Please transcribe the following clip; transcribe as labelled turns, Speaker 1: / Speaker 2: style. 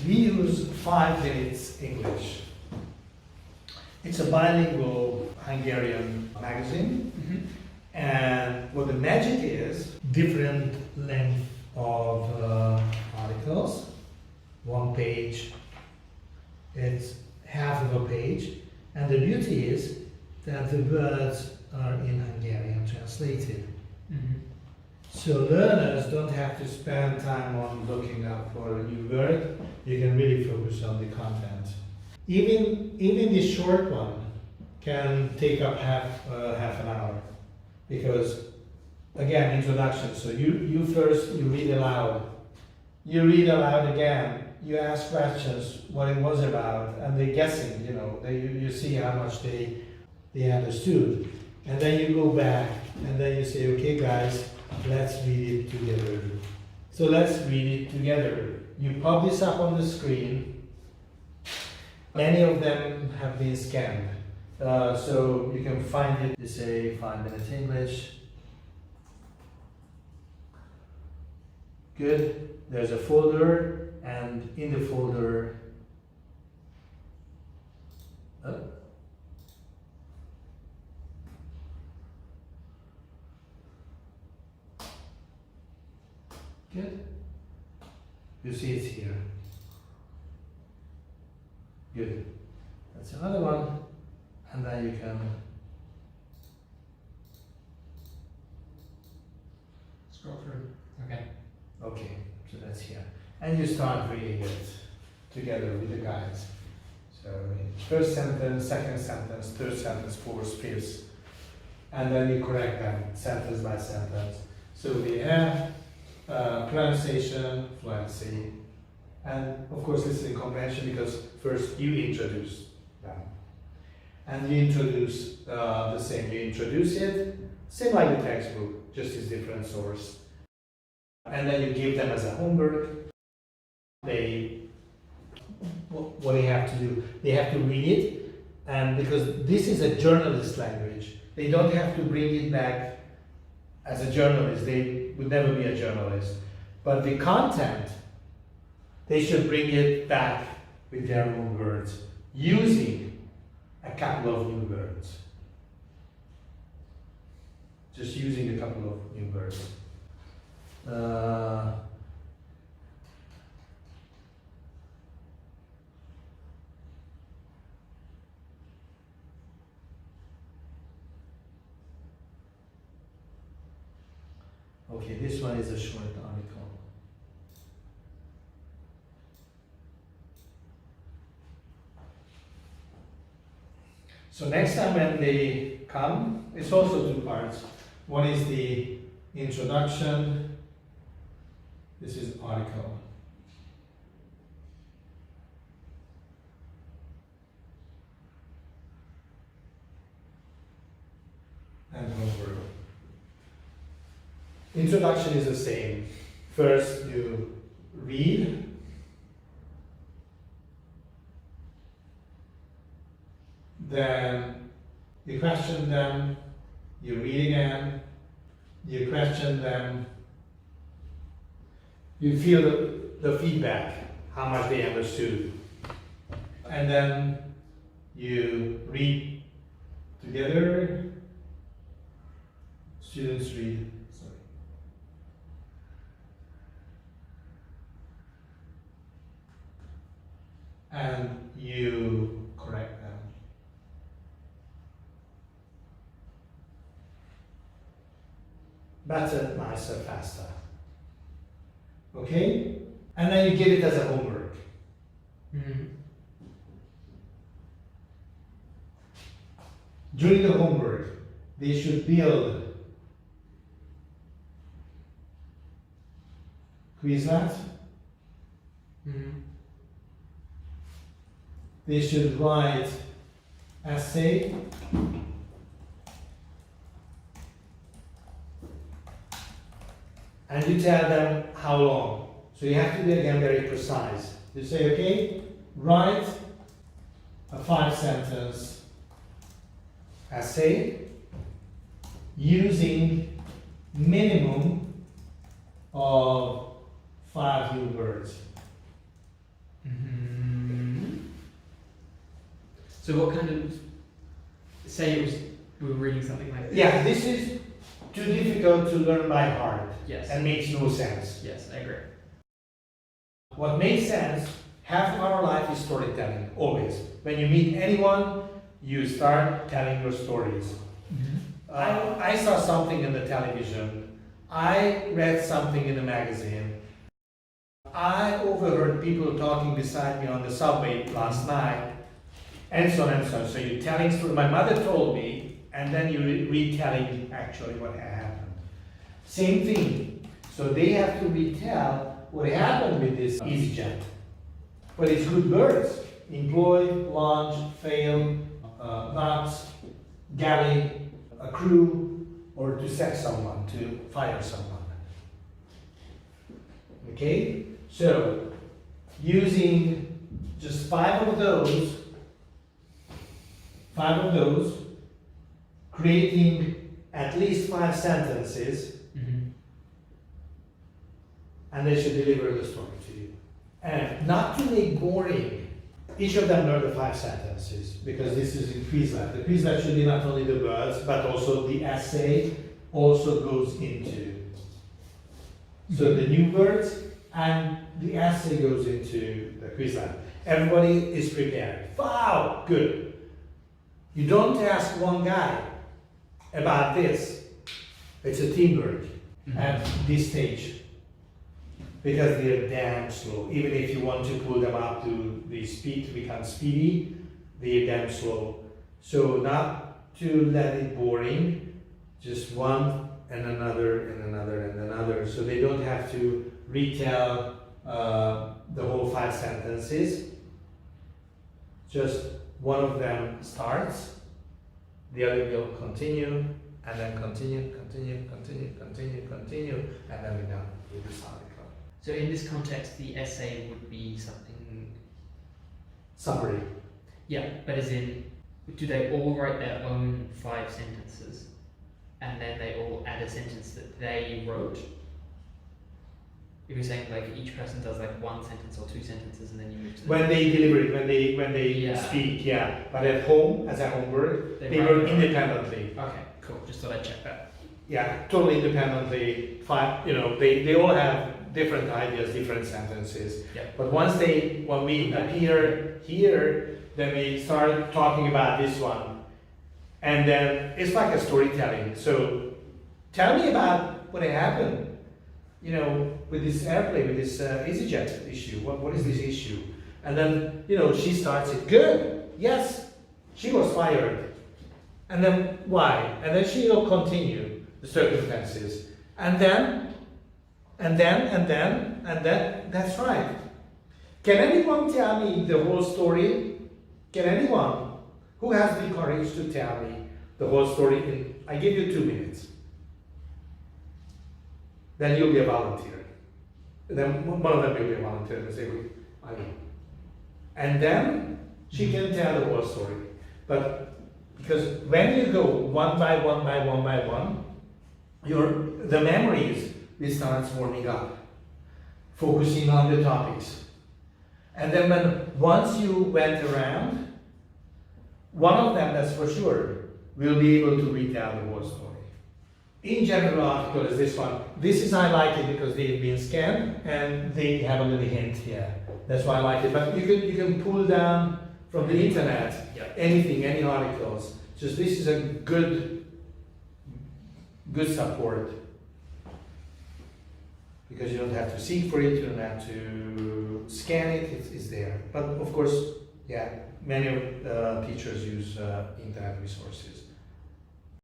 Speaker 1: We use 5 Minutes English. It's a bilingual Hungarian magazine. And what the magic is, different length of articles. 1 page, it's half of a page. And the beauty is that the words are in Hungarian translated. So learners don't have to spend time on looking up for a new word. You can really focus on the content. Even the short one can take up half an hour, because again, introduction. So you first read aloud. You read aloud again. You ask questions what it was about, and they're guessing. You see how much they understood, and then you go back and then you say, okay, guys. Let's read it together. So let's read it together. You pop this up on the screen. Many of them have been scanned. So you can find it. You say 5 Minutes English. Good. There's a folder, and in the folder, good. You see it's here. Good. That's another one. And then you can
Speaker 2: Scroll through. Okay.
Speaker 1: Okay, so that's here. And you start reading it together with the guides. So first sentence, second sentence, third sentence, fourth, fifth. And then you correct them sentence by sentence. So we have pronunciation, fluency, and of course listening comprehension, because first you introduce them. And you introduce the same, you introduce it, same like the textbook, just is different source. And then you give them as a homework. What they have to do, they have to read it, and because this is a journalist language, they don't have to bring it back as a journalist. They would never be a journalist. But the content, they should bring it back with their own words, using a couple of new words. Just using a couple of new words. Okay, this one is a short article. So next time when they come, it's also 2 parts. One is the introduction. This is article. And homework. Introduction is the same. First you read, then you question them, you read again, you question them, you feel the feedback, how much they understood, and then you read together, students read. And you correct them. Better, nicer, faster. Okay? And then you give it as a homework. During the homework, they should build Quizlet. They should write essay. And you tell them how long. So you have to be again very precise. You say, okay, write a 5-sentence essay using minimum of 5 new words.
Speaker 2: So what kind of, say it was, we were reading something like this.
Speaker 1: Yeah, this is too difficult to learn by heart
Speaker 2: Yes.
Speaker 1: and makes no sense.
Speaker 2: Yes, I agree.
Speaker 1: What makes sense, half of our life is storytelling, always. When you meet anyone, you start telling your stories. I saw something in the television. I read something in a magazine. I overheard people talking beside me on the subway last night, and so on and so on. So you're telling story. My mother told me, and then you're retelling actually what happened. Same thing. So they have to retell what happened with this EasyJet. But it's good words. Employ, launch, fail, knots, galley, a crew, or to sack someone, to fire someone. Okay? So, using just five of those, creating at least 5 sentences, and they should deliver the story to you. And not to make boring. Each of them learn the 5 sentences, because this is in Quizlet. The Quizlet should be not only the words, but also the essay also goes into. So the new words and the essay goes into the Quizlet. Everybody is prepared. Wow, good. You don't ask one guy about this. It's a teamwork at this stage. Because they're damn slow. Even if you want to pull them up to the speed, become speedy, they're damn slow. So not to let it boring, just one and another and another and another. So they don't have to retell the whole 5 sentences. Just one of them starts, the other will continue, and then continue, and then we're done with this article.
Speaker 2: So in this context, the essay would be something.
Speaker 1: Summary.
Speaker 2: Yeah, but as in, do they all write their own 5 sentences, and then they all add a sentence that they wrote? If you're saying like each person does like 1 sentence or 2 sentences, and then you move to.
Speaker 1: When they deliver it, when they
Speaker 2: Yeah.
Speaker 1: speak, yeah. But at home, as a homework,
Speaker 2: They
Speaker 1: they
Speaker 2: write
Speaker 1: work
Speaker 2: their own.
Speaker 1: independently.
Speaker 2: Okay, cool. Just thought I'd check that.
Speaker 1: Yeah, totally independently. 5, they all have different ideas, different sentences.
Speaker 2: Yeah.
Speaker 1: But when we appear here, then we start talking about this one. And then it's like a storytelling. So tell me about what happened, with this airplane, with this EasyJet issue. What is this issue? And then, she starts it, good, yes, she was fired. And then why? And then she will continue the circumstances. And then, that's right. Can anyone tell me the whole story? Can anyone who has the courage to tell me the whole story I give you 2 minutes. Then you'll be a volunteer. Then one of them will be a volunteer and say, I will. And then she can tell the whole story. But because when you go one by one, the memories will start warming up, focusing on the topics. And then once you went around, one of them, that's for sure, will be able to retell the whole story. In general article is this one. This is, I like it because they've been scanned and they have a little hint here. That's why I like it. But you can pull down from the internet anything, any articles. Just this is a good support. Because you don't have to seek for it, you don't have to scan it, it's there. But of course, many teachers use internet resources.